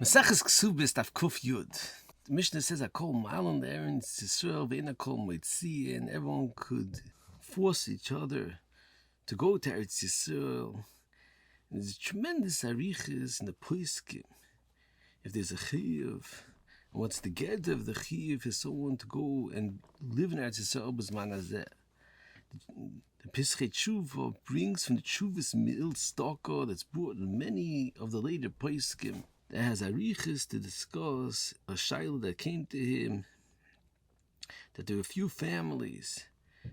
Maseches Kesubos Daf Kuf Yud. The Mishnah says, "I call Malon there in Yisroel, ve'ena kol Mitzvah," and everyone could force each other to go to Eretz Yisroel. And there's a tremendous arichas in the poskim. If there's a chiyuv, and what's the get of the chiyuv is someone to go and live in Eretz Yisroel b'zman hazeh. The Pischei Tshuva brings from the Tshuva's Mil Staka that's brought in many of the later poskim that has arichas to discuss a shayla that came to him, that there were a few families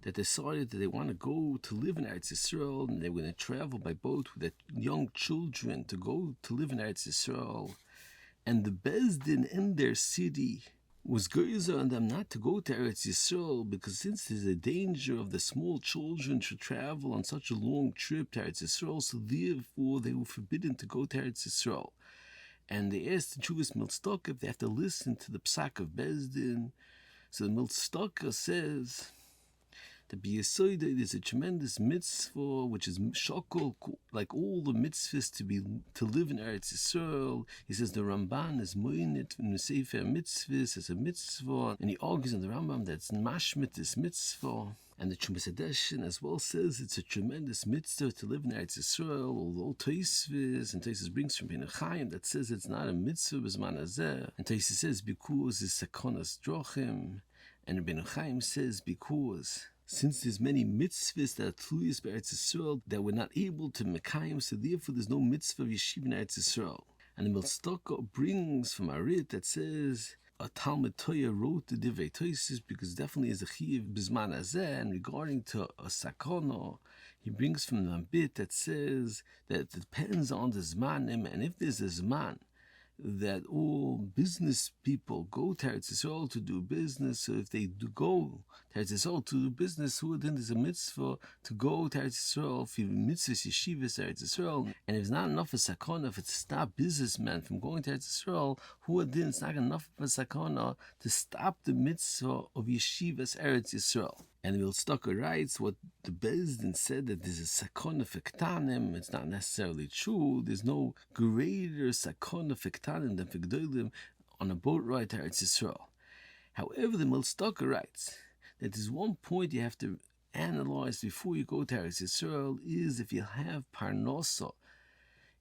that decided that they want to go to live in Eretz Yisroel, and they were going to travel by boat with their young children to go to live in Eretz Yisroel. And the Bezdin in their city was geyser on them not to go to Eretz Yisroel, because since there's a danger of the small children should travel on such a long trip to Eretz Yisroel, so therefore they were forbidden to go to Eretz Yisroel. And they asked the Jewish Milstaka if they have to listen to the Psak of Bezdin. So the Milstaka says that B'Yesoida there's a tremendous mitzvah, which is shakol, like all the mitzvahs to live in Eretz Yisrael. He says the Ramban is moinit in the Sefer Mitzvahs as a mitzvah, and he argues in the Rambam that's mashmit this mitzvah. And the Chumash Hadeshin as well says it's a tremendous mitzvah to live in Eretz Yisrael, although Tosfos brings from Ein Chaim that says it's not a mitzvah b'zman hazeh. And Tosfos says because it's sakonas drochim, and Ein Chaim says because since there's many mitzvahs that are tluyos b'Eretz Yisrael that we're not able to mekayim, so therefore there's no mitzvah of yeshiva in Eretz Yisrael. And the Milstaka brings from Arit that says a Talmud Torah wrote the Divrei Tosfos because definitely is a chiyuv b'zman hazeh. And regarding to a sakona, he brings from the bit that says that it depends on the zmanim, and if there's a zman that all business people go to Eretz Yisrael to do business, so if they do go to Eretz Yisrael to do business, who then there's a mitzvah to go to Eretz Yisrael for mitzvahs yeshivas Eretz Yisrael, and if it's not enough of a sakana, if it's stop businessmen from going to Eretz Yisrael, who then it's not enough of a sakana to stop the mitzvah of yeshivas Eretz Yisrael. And the Milstaka writes what the Bezdin said, that there's a sakona for ktanim. It's not necessarily true. There's no greater sakona for ktanim than for gdolim on a boat ride to Eretz Yisrael. However, the Milstaka writes that there's one point you have to analyze before you go to Eretz Yisrael is if you have parnasa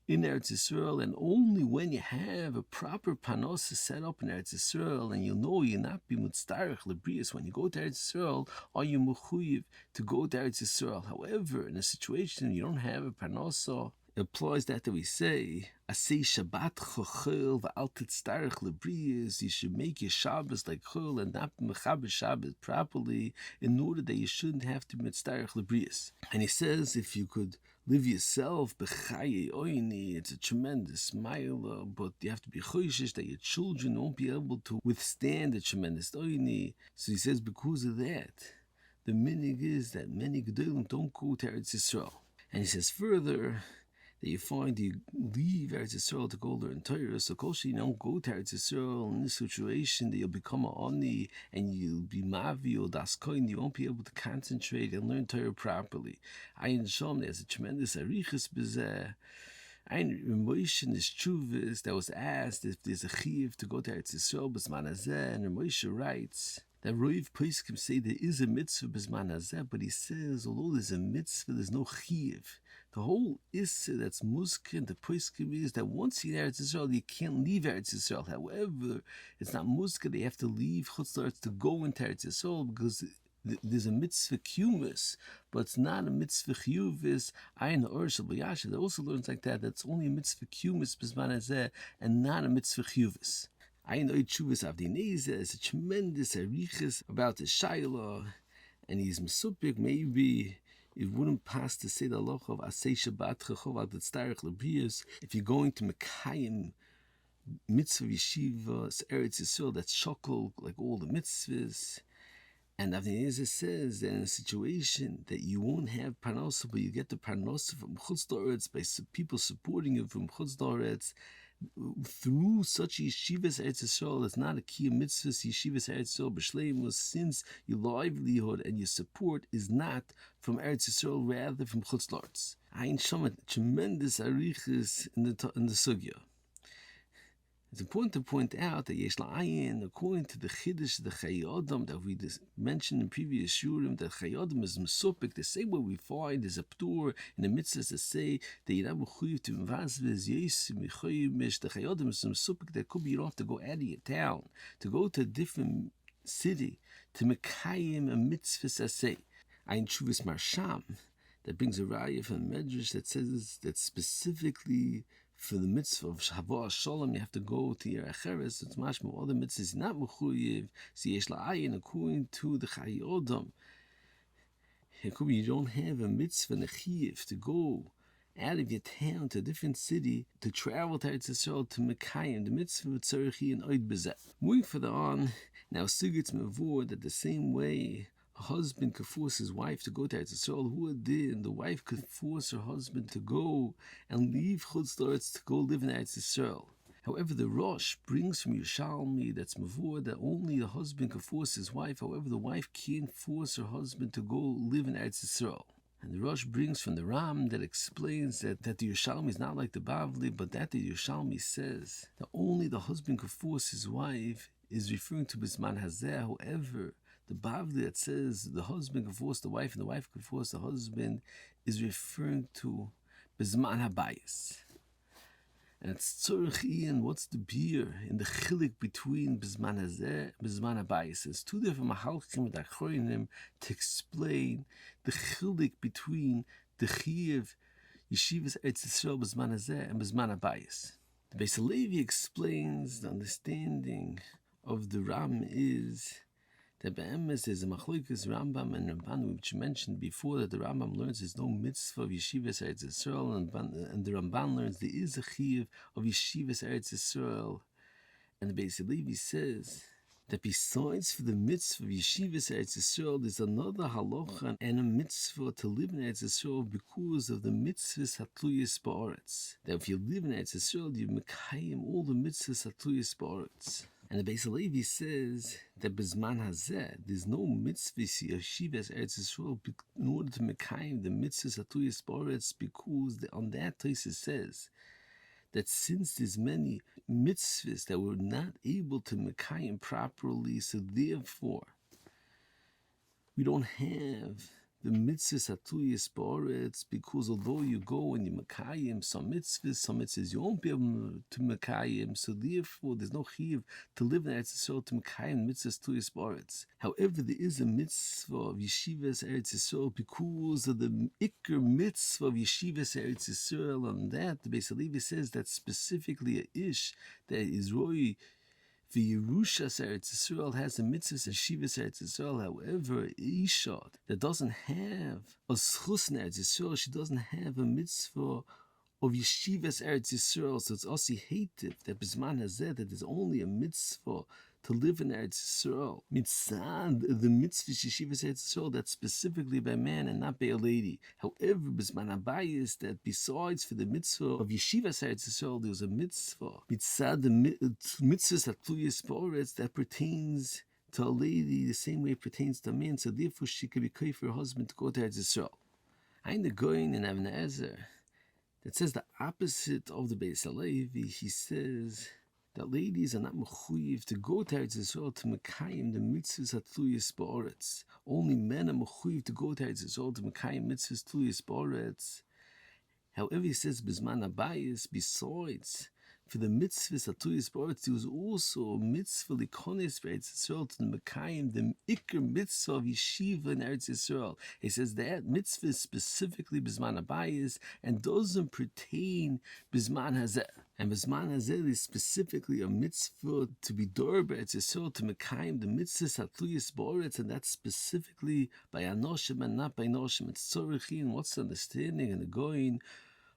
in Eretz Yisrael, and only when you have a proper parnasa set up in Eretz Yisrael, and you'll know you'll not be mutzdarech lebrius when you go to Eretz Yisrael, are you mechuyev to go to Eretz Yisrael. However, in a situation you don't have a parnasa, it applies that we say, Asay Shabbat chochel v'al titzdarech lebrius, you should make your Shabbos like chol and not mechaber Shabbos properly, in order that you shouldn't have to mitzdarech lebrius. And he says if you could live yourself b'chaye oini, it's a tremendous mile, but you have to be choishish that your children won't be able to withstand the tremendous oini. So he says because of that, the minig is that many gedolim don't go to Eretz Yisrael. And he says further that you find you leave Eretz Yisrael to go learn Torah, so kosher you don't go to Eretz Yisrael in this situation that you'll become a ani and you'll be mavi or daskoin, you won't be able to concentrate and learn Torah properly. Ayin Shom, there's a tremendous arichas b'zeh. Ayin Moshe in his Tshuvis that was asked if there's a chiyuv to go to Eretz Yisrael b'zman hazeh, and Moshe writes that Roiv Poskim say there is a mitzvah b'zman hazeh, but he says although there's a mitzvah, there's no chiyuv. The whole issue that's muskin, the poskim is that once you're in Eretz Yisrael, you can't leave Eretz Yisrael. However, it's not muskin, they have to leave Chutz La'aretz to go into Eretz Yisrael because there's a mitzvah kumus, but it's not a mitzvah chiyuvis. Ayin Orshel B'Yasha, that also learns like that. That's only a mitzvah kumus b'zman hazeh and not a mitzvah chiyuvis. Ayin Oid Shuvas Avdineza is a tremendous arichas about the shayla, and he's mesupik maybe. It wouldn't pass to say the halacha of Asay Shabbat Chachov Titzdarech Lebrius if you're going to Mekayim mitzvah yeshiva Eretz Yisrael that's shakol like all the mitzvahs. And Avnei Eliezer says that in a situation that you won't have parnasa, but you get the parnasa from Chutz La'aretz by people supporting you from Chutz La'aretz, through such yeshivas Eretz Yisrael, it's not a key mitzvah yeshivas Eretz Yisrael b'shleimus, since your livelihood and your support is not from Eretz Yisrael, rather from Chutz La'aretz. Ayin Shama, tremendous arichas in the sugya. It's important to point out that Yesh La'ayin, according to the Chiddush, the Chayei that we mentioned in previous Shurim, that Chayei is Mesupik, the same way we find there's a Ptur in the Mitzvahs that say that you're not mechuyev to Mvazvez, Yes, Mechoyimish, the Chayei is Mesupik, that could be you don't have to go out of your town, to go to a different city, to Mekayim a Mitzvah Saseh. Ein Shuvas Marsham, that brings a raya from the Medrash that says that specifically for the mitzvah of Havah Shalom, you have to go to your Acheres. It's mashma. Other mitzvahs not mechuyev. So Yesh La'ayin, according to the Chayei, it could be you don't have a mitzvah nechiyev to go out of your town to a different city to travel to Eretz Yisroel to Mekayim the mitzvah of tzarichi and oid bezeh. Moving further on, now Sigurds Mavur that the same way a husband could force his wife to go to Eretz Yisroel, who did, and the wife could force her husband to go and leave Chutz La'aretz to go live in Eretz Yisroel. However, the Rosh brings from Yerushalmi that's Mavur that only the husband could force his wife. However, the wife can't force her husband to go live in Eretz Yisroel. And the Rosh brings from the Ram that explains that the Yerushalmi is not like the Bavli, but that the Yerushalmi says that only the husband could force his wife is referring to Bisman Hazeh. However, the Bavli that says the husband can force the wife and the wife can force the husband is referring to Bisman Habayis. And it's Tzorich Ian, what's the beer in the chilik between Bisman Hazeh and Bisman Habayis? There's two different Mahalchim and Achronim to explain the chilik between the Chiyuv Yeshivas Eretz Yisroel Bisman Hazeh and Bisman Habayis. The Beis Halevi explains the understanding of the Ram is that Be'emes is a machlokes Rambam and Ramban, which you mentioned before, that the Rambam learns there's no mitzvah of Yeshivas Eretz Yisroel, and the Ramban learns there is a chiyuv of Yeshivas Eretz Yisroel. And the Beis Halevi says that besides for the mitzvah of Yeshivas Eretz Yisroel, there's another halacha and a mitzvah to live in Eretz Yisroel because of the mitzvahs hatluyas ba'aretz. That if you live in Eretz Yisroel, you mekayim all the mitzvahs hatluyas ba'aretz. And the Beis Halevi says that Bisman Hazeh, there's no mitzvah Yeshivas Eretz Yisroel in order to mekayim the mitzvahs hatluyas ba'aretz, because on that place it says that since there's many mitzvahs that we're not able to mekayim properly, so therefore we don't have the mitzvahs hatluyas ba'aretz, because although you go and you mekayim some mitzvahs you won't be able to mekayim, so therefore there's no chiyuv to live in Eretz Yisroel to mekayim mitzvahs hatluyas ba'aretz. However, there is a mitzvah of Yeshivas Eretz Yisroel because of the ikar mitzvah of Yeshivas Eretz Yisroel, and that the Beis Halevi says that specifically a ish that is roi the Yerushas Eretz Yisroel has a mitzvah of Yeshivas Eretz Yisroel. However, Isha that doesn't have a schus in Eretz Yisroel, she doesn't have a mitzvah of Yeshivas Eretz Yisroel. So it's also hated that Bisman Hazeh that there's only a mitzvah to live in Eretz Yisroel. Mitzad, the mitzvah Yeshivas Eretz Yisroel, that's specifically by man and not by a lady. However, Bisman Habayis, that besides for the mitzvah of Yeshivas Eretz Yisroel, there's a mitzvah. Mitzad, the mitzvahs hatluyas ba'aretz that pertains to a lady the same way it pertains to a man, so therefore she could be kai for her husband to go to Eretz Yisroel. I'm the Goyin in Avnei Ezer that says the opposite of the Beis Halevi. He says that ladies are not mechuyev to go to Eretz Yisroel to mekayim the mitzvahs hatluyas ba'aretz. Only men are mechuyev to go to Eretz Yisroel to mekayim mitzvahs hatluyas ba'aretz. However, he says Bisman Habayis, besides for the mitzvahs hatluyas ba'aretz, there was also a mitzvah likones for Eretz Yisroel to mekayim the ikar mitzvah of yeshiva in Eretz Yisroel. He says that mitzvah is specifically Bisman Habayis and doesn't pertain Bisman Hazeh. And Bisman Hazeh is specifically a mitzvah to be dor b'Eretz Yisroel to mekayim the mitzvahs hatluyas ba'aretz, and that's specifically by anoshim and not by noshim. It's tzorich, and what's the understanding and the going?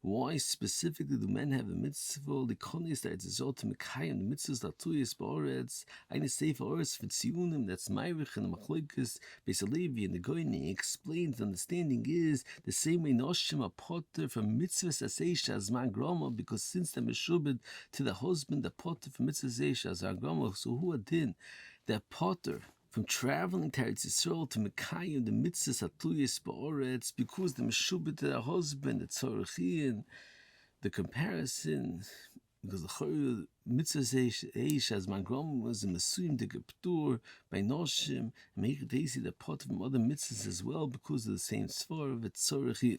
Why specifically do men have a mitzvah? The konis that it's all to mekayim the mitzvahs hatluyas ba'aretz. Eine sefer oris for tziyunim that's ma'irich and the machlokes Beis Halevi and the Goyin. He explains the understanding is the same way noshim are potter from mitzvahs aseisha as man groma, because since they're meshubed to the husband, the potter from mitzvahs aseisha as man groma. So who are din? They're potter from traveling to Eretz Yisroel to mekayim the mitzvahs hatluyas ba'aretz because the meshubed to their husband, the tzorich, the comparison because the Chayil Mitzvah Eish, as my grandma was a Mesuyim de Geptur by Noshim, make it easy the pot from other mitzvahs as well because of the same Svar of Tzorich.